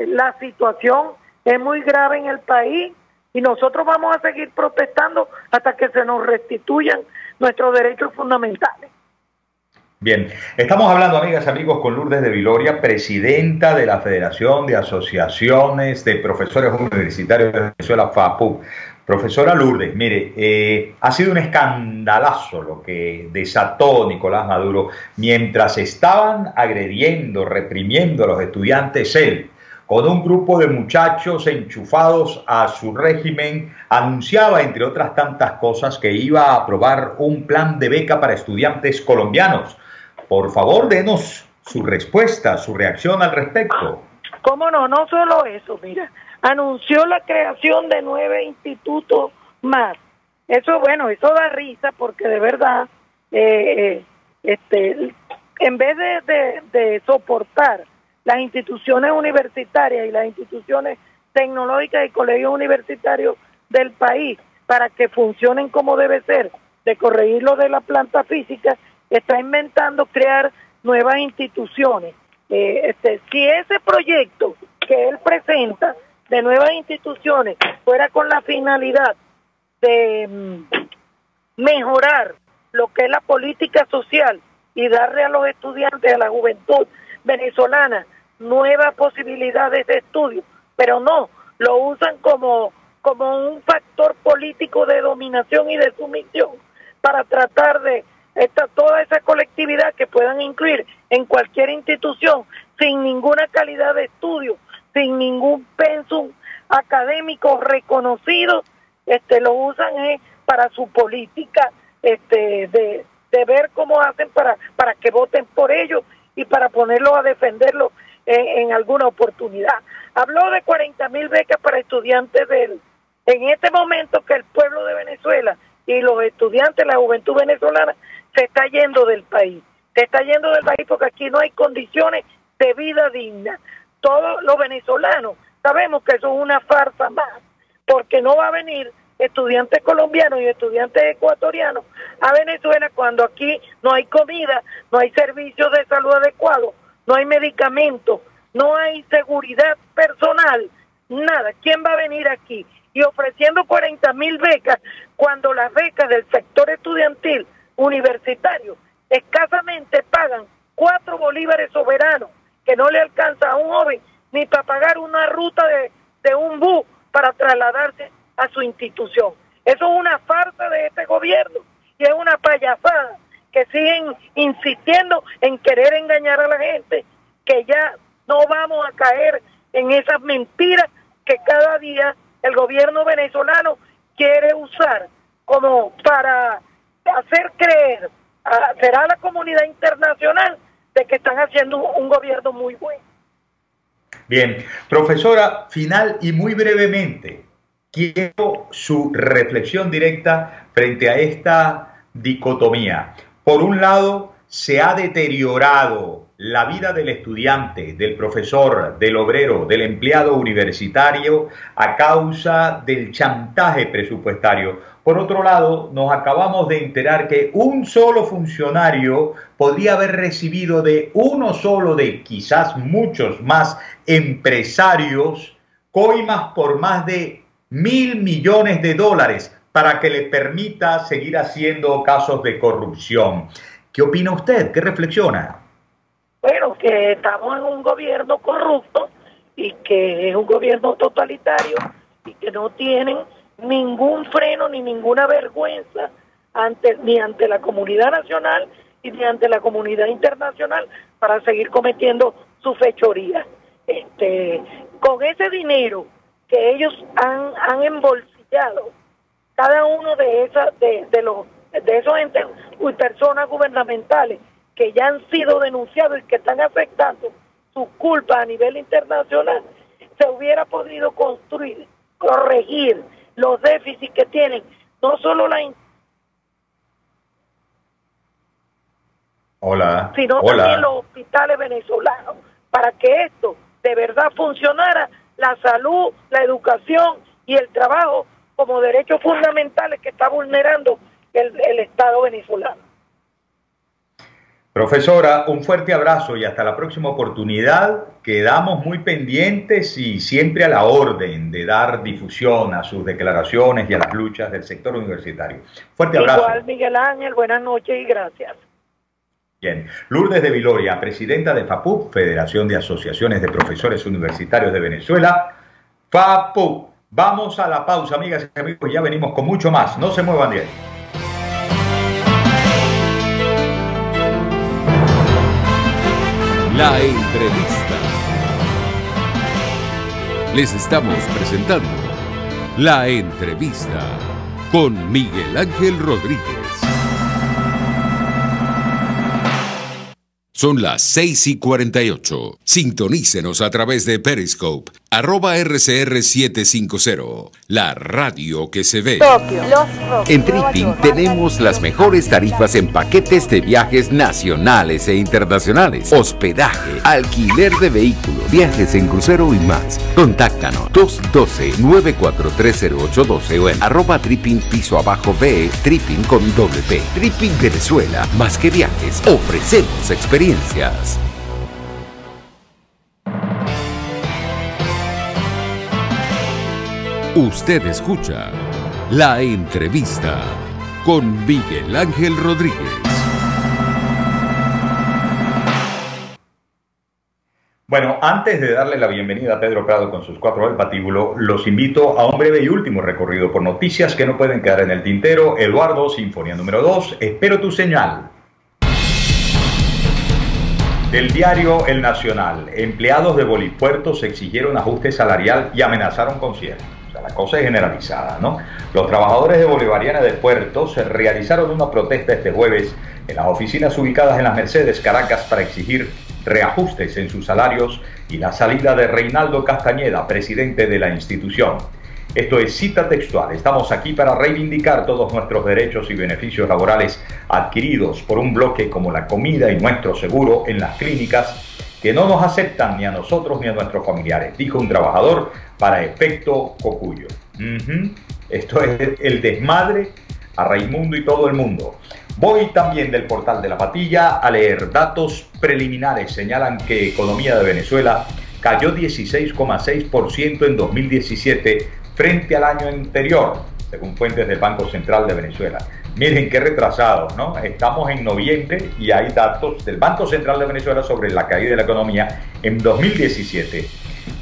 la situación es muy grave en el país y nosotros vamos a seguir protestando hasta que se nos restituyan nuestros derechos fundamentales. Bien, estamos hablando, amigas y amigos, con Lourdes de Viloria, presidenta de la Federación de Asociaciones de Profesores Universitarios de Venezuela, FAPUV. Profesora Lourdes, mire, ha sido un escandalazo lo que desató Nicolás Maduro mientras estaban agrediendo, reprimiendo a los estudiantes. Él, con un grupo de muchachos enchufados a su régimen, anunciaba, entre otras tantas cosas, que iba a aprobar un plan de beca para estudiantes colombianos. Por favor, denos su respuesta, su reacción al respecto. ¿Cómo no? No solo eso, mira. Anunció la creación de 9 institutos más. Eso, bueno, eso da risa porque de verdad, en vez de soportar las instituciones universitarias y las instituciones tecnológicas y colegios universitarios del país para que funcionen como debe ser, de corregir lo de la planta física, está inventando crear nuevas instituciones. Si ese proyecto que él presenta de nuevas instituciones fuera con la finalidad de mejorar lo que es la política social y darle a los estudiantes, a la juventud venezolana, nuevas posibilidades de estudio, pero no, lo usan como un factor político de dominación y de sumisión para tratar de toda esa colectividad que puedan incluir en cualquier institución sin ninguna calidad de estudio, sin ningún pensum académico reconocido, lo usan para su política de ver cómo hacen para que voten por ellos y para ponerlo a defenderlo en alguna oportunidad. Habló de 40.000 becas para estudiantes en este momento que el pueblo de Venezuela y los estudiantes, la juventud venezolana, se está yendo del país. Se está yendo del país porque aquí no hay condiciones de vida digna. Todos los venezolanos sabemos que eso es una farsa más, porque no va a venir estudiantes colombianos y estudiantes ecuatorianos a Venezuela cuando aquí no hay comida, no hay servicios de salud adecuados, no hay medicamentos, no hay seguridad personal, nada. ¿Quién va a venir aquí? Y ofreciendo 40.000 becas cuando las becas del sector estudiantil universitario escasamente pagan 4 bolívares soberanos, que no le alcanza a un joven ni para pagar una ruta de un bus para trasladarse a su institución. Eso es una farsa de este gobierno y es una payasada que siguen insistiendo en querer engañar a la gente, que ya no vamos a caer en esas mentiras que cada día el gobierno venezolano quiere usar como para hacer creer será la comunidad internacional de que están haciendo un gobierno muy bueno. Bien, profesora, final y muy brevemente, quiero su reflexión directa frente a esta dicotomía. Por un lado, se ha deteriorado la vida del estudiante, del profesor, del obrero, del empleado universitario a causa del chantaje presupuestario. Por otro lado, nos acabamos de enterar que un solo funcionario podría haber recibido de uno solo de quizás muchos más empresarios coimas por más de $1.000 millones para que le permita seguir haciendo casos de corrupción. ¿Qué opina usted? ¿Qué reflexiona? Bueno, que estamos en un gobierno corrupto y que es un gobierno totalitario y que no tienen ningún freno ni ninguna vergüenza ni ante la comunidad nacional ni ante la comunidad internacional para seguir cometiendo su fechoría. Con ese dinero que ellos han embolsillado, cada uno de esos entes y personas gubernamentales que ya han sido denunciados y que están afectando sus culpas a nivel internacional, se hubiera podido corregir los déficits que tienen, no solo sino también los hospitales venezolanos, para que esto de verdad funcionara, la salud, la educación y el trabajo como derechos fundamentales que está vulnerando el Estado venezolano. Profesora, un fuerte abrazo y hasta la próxima oportunidad. Quedamos muy pendientes y siempre a la orden de dar difusión a sus declaraciones y a las luchas del sector universitario. Fuerte abrazo. Igual, Miguel Ángel, buenas noches y gracias. Bien, Lourdes de Viloria, presidenta de FAPUB, Federación de Asociaciones de Profesores Universitarios de Venezuela. FAPUB, vamos a la pausa, amigas y amigos, ya venimos con mucho más. No se muevan de ahí. La entrevista. Les estamos presentando La Entrevista con Miguel Ángel Rodríguez. Son las 6:48. Sintonícenos a través de Periscope, @RCR750, la radio que se ve. En Tripping tenemos las mejores tarifas en paquetes de viajes nacionales e internacionales, hospedaje, alquiler de vehículos, viajes en crucero y más. Contáctanos 212-9430812 o en @tripping_BE, Tripping con doble P. Tripping Venezuela, más que viajes, ofrecemos experiencias. Usted escucha La Entrevista con Miguel Ángel Rodríguez. Bueno, antes de darle la bienvenida a Pedro Prado con sus 4 del patíbulo, los invito a un breve y último recorrido por noticias que no pueden quedar en el tintero. Eduardo, Sinfonía número 2, espero tu señal. Del diario El Nacional, empleados de Bolipuertos exigieron ajuste salarial y amenazaron con cierre. O sea, la cosa es generalizada, ¿no? Los trabajadores de Bolivariana de Puertos realizaron una protesta este jueves en las oficinas ubicadas en las Mercedes, Caracas, para exigir reajustes en sus salarios y la salida de Reinaldo Castañeda, presidente de la institución. Esto es cita textual. Estamos aquí para reivindicar todos nuestros derechos y beneficios laborales adquiridos por un bloque como la comida y nuestro seguro en las clínicas que no nos aceptan ni a nosotros ni a nuestros familiares, dijo un trabajador para Efecto Cocuyo. Esto es el desmadre a Raimundo y todo el mundo. Voy también del portal de La Patilla a leer datos preliminares. Señalan que economía de Venezuela cayó 16,6% en 2017 frente al año anterior, según fuentes del Banco Central de Venezuela. Miren qué retrasados, ¿no? Estamos en noviembre y hay datos del Banco Central de Venezuela sobre la caída de la economía en 2017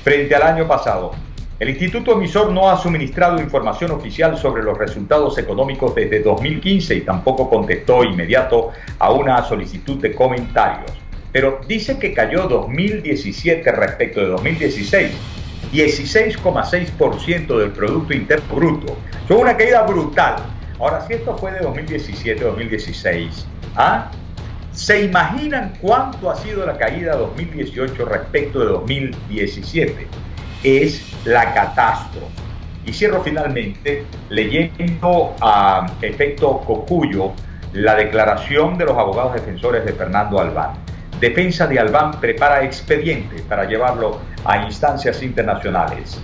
frente al año pasado. El instituto emisor no ha suministrado información oficial sobre los resultados económicos desde 2015 y tampoco contestó inmediato a una solicitud de comentarios. Pero dice que cayó 2017 respecto de 2016, 16,6% del Producto Interno Bruto. Fue una caída brutal. Ahora, si esto fue de 2017-2016, ¿se imaginan cuánto ha sido la caída 2018 respecto de 2017? Es la catástrofe. Y cierro finalmente leyendo a Efecto Cocuyo la declaración de los abogados defensores de Fernando Albán. Defensa de Albán prepara expediente para llevarlo a instancias internacionales.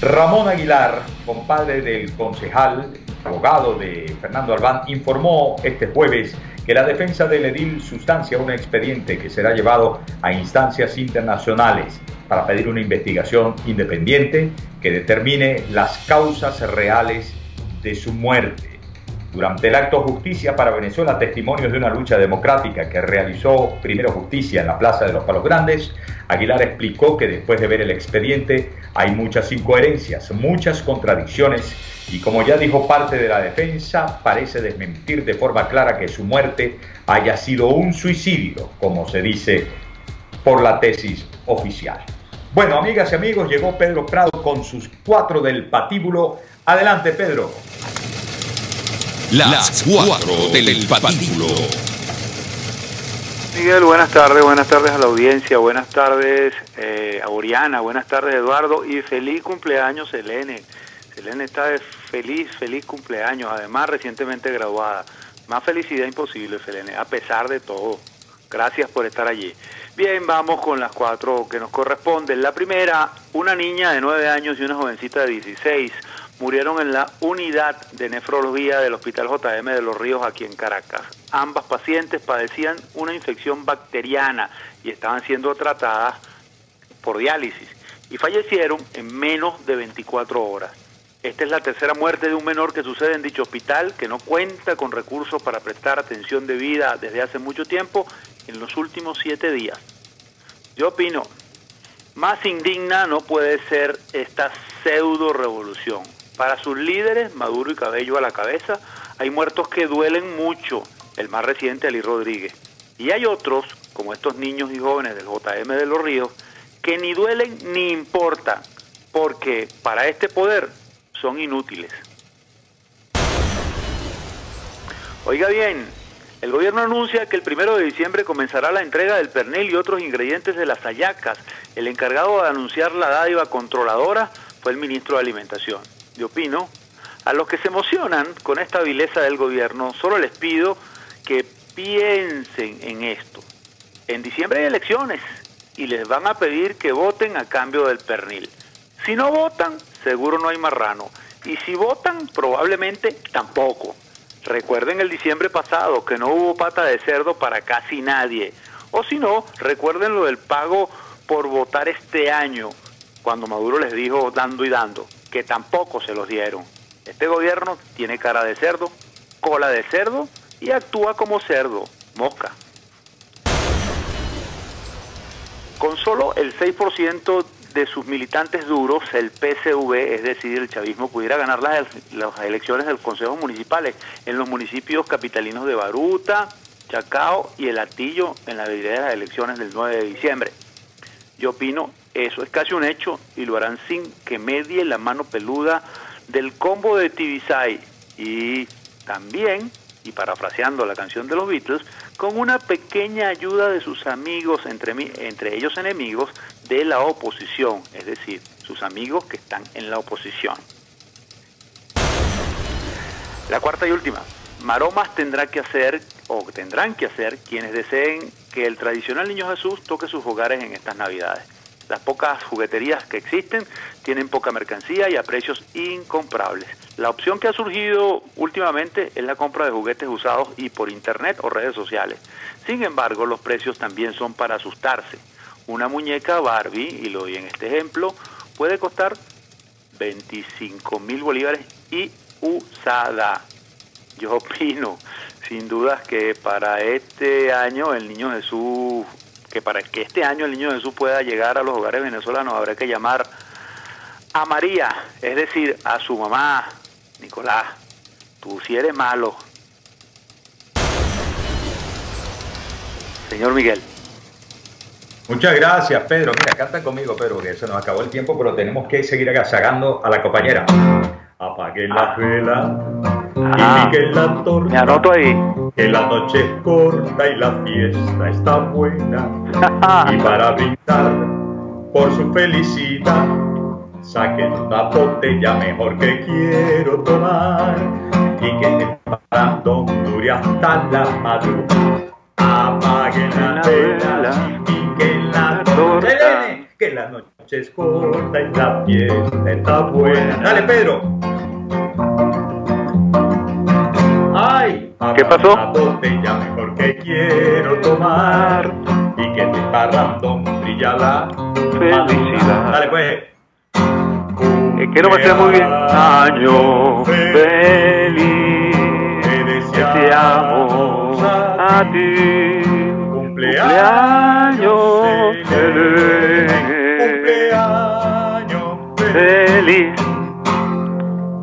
Ramón Aguilar, compadre del concejal, abogado de Fernando Albán, informó este jueves que la defensa del edil sustancia un expediente que será llevado a instancias internacionales para pedir una investigación independiente que determine las causas reales de su muerte. Durante el acto Justicia para Venezuela, testimonios de una lucha democrática que realizó Primero Justicia en la Plaza de los Palos Grandes, Aguilar explicó que después de ver el expediente hay muchas incoherencias, muchas contradicciones y, como ya dijo parte de la defensa, parece desmentir de forma clara que su muerte haya sido un suicidio, como se dice por la tesis oficial. Bueno, amigas y amigos, llegó Pedro Prado con sus 4 del patíbulo. Adelante, Pedro. Las 4 del patíbulo. Miguel, buenas tardes a la audiencia, buenas tardes a Oriana, buenas tardes Eduardo y feliz cumpleaños Selene. Selene está de feliz cumpleaños, además recientemente graduada. Más felicidad imposible, Selene, a pesar de todo. Gracias por estar allí. Bien, vamos con las 4 que nos corresponden. La primera, una niña de 9 años y una jovencita de 16 murieron en la unidad de nefrología del Hospital JM de Los Ríos aquí en Caracas. Ambas pacientes padecían una infección bacteriana y estaban siendo tratadas por diálisis y fallecieron en menos de 24 horas. Esta es la tercera muerte de un menor que sucede en dicho hospital, que no cuenta con recursos para prestar atención debida desde hace mucho tiempo en los últimos 7 días. Yo opino, más indigna no puede ser esta pseudo revolución. Para sus líderes, Maduro y Cabello a la cabeza, hay muertos que duelen mucho, el más reciente, Ali Rodríguez. Y hay otros, como estos niños y jóvenes del JM de Los Ríos, que ni duelen ni importan, porque para este poder son inútiles. Oiga bien, el gobierno anuncia que el 1 de diciembre comenzará la entrega del pernil y otros ingredientes de las hallacas. El encargado de anunciar la dádiva controladora fue el ministro de Alimentación. Yo opino, a los que se emocionan con esta vileza del gobierno, solo les pido que piensen en esto. En diciembre hay elecciones y les van a pedir que voten a cambio del pernil. Si no votan, seguro no hay marrano. Y si votan, probablemente tampoco. Recuerden el diciembre pasado, que no hubo pata de cerdo para casi nadie. O si no, recuerden lo del pago por votar este año, cuando Maduro les dijo dando y dando, que tampoco se los dieron. Este gobierno tiene cara de cerdo, cola de cerdo y actúa como cerdo, mosca. Con solo el 6% de sus militantes duros, el PSV, es decir, el chavismo, pudiera ganar las elecciones de los consejos municipales en los municipios capitalinos de Baruta, Chacao y El Hatillo en la venidera de las elecciones del 9 de diciembre. Yo opino, Eso es casi un hecho y lo harán sin que medie la mano peluda del combo de Tibisay y también, y parafraseando la canción de los Beatles, con una pequeña ayuda de sus amigos, entre ellos enemigos, de la oposición, es decir, sus amigos que están en la oposición. La cuarta y última, maromas tendrán que hacer quienes deseen que el tradicional Niño Jesús toque sus hogares en estas Navidades. Las pocas jugueterías que existen tienen poca mercancía y a precios incomprables. La opción que ha surgido últimamente es la compra de juguetes usados y por internet o redes sociales. Sin embargo, los precios también son para asustarse. Una muñeca Barbie, y lo doy en este ejemplo, puede costar 25.000 bolívares y usada. Yo opino, sin dudas, que para este año el Niño Jesús... que para que este año el Niño Jesús pueda llegar a los hogares venezolanos habrá que llamar a María, es decir, a su mamá. Nicolás, tú sí eres malo. Señor Miguel. Muchas gracias, Pedro. Mira, canta conmigo, Pedro, que se nos acabó el tiempo, pero tenemos que seguir agasajando a la compañera. Apague la vela y pique la torta. Me anoto ahí. Que la noche es corta y la fiesta está buena. Y para brindar por su felicidad, saquen una botella mejor que quiero tomar. Y que esté parando dure hasta la madrugada. Apaguen la vela y piquen la torta. Que la noche es corta y la fiesta está buena. Dale, Pedro. Ay, ¿qué pasó? Una botella mejor que quiero tomar y que te parrando brilla la felicidad. Dale, pues. Que no me sea muy bien. Año feliz, te deseamos a ti. Cumpleaños feliz. Cumpleaños feliz.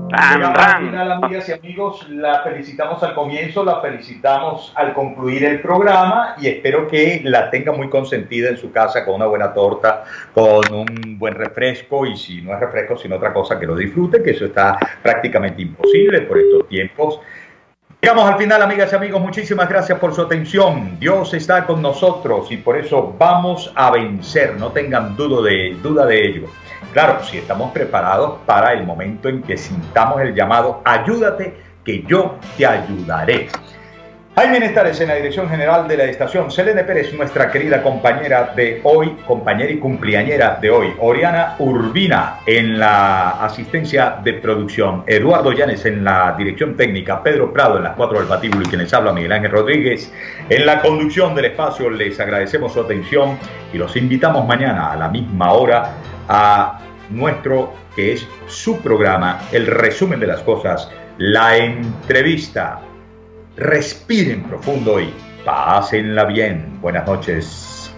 Amigas y amigos, la felicitamos al comienzo, la felicitamos al concluir el programa y espero que la tenga muy consentida en su casa con una buena torta, con un buen refresco y si no es refresco, sino otra cosa que lo disfrute, que eso está prácticamente imposible por estos tiempos. Llegamos al final, amigas y amigos, muchísimas gracias por su atención. Dios está con nosotros y por eso vamos a vencer, no tengan duda de ello. Claro, si estamos preparados para el momento en que sintamos el llamado, ayúdate que yo te ayudaré. Jaime Nestares en la dirección general de la estación, Selene Pérez, nuestra querida compañera de hoy, compañera y cumpleañera de hoy, Oriana Urbina en la asistencia de producción, Eduardo Llanes en la dirección técnica, Pedro Prado en las 4 del patíbulo y quienes habla Miguel Ángel Rodríguez en la conducción del espacio. Les agradecemos su atención y los invitamos mañana a la misma hora a nuestro, que es su programa, el resumen de las cosas, la entrevista. Respiren profundo y pásenla bien. Buenas noches.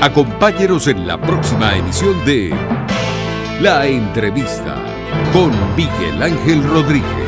Acompáñenos en la próxima emisión de La Entrevista con Miguel Ángel Rodríguez.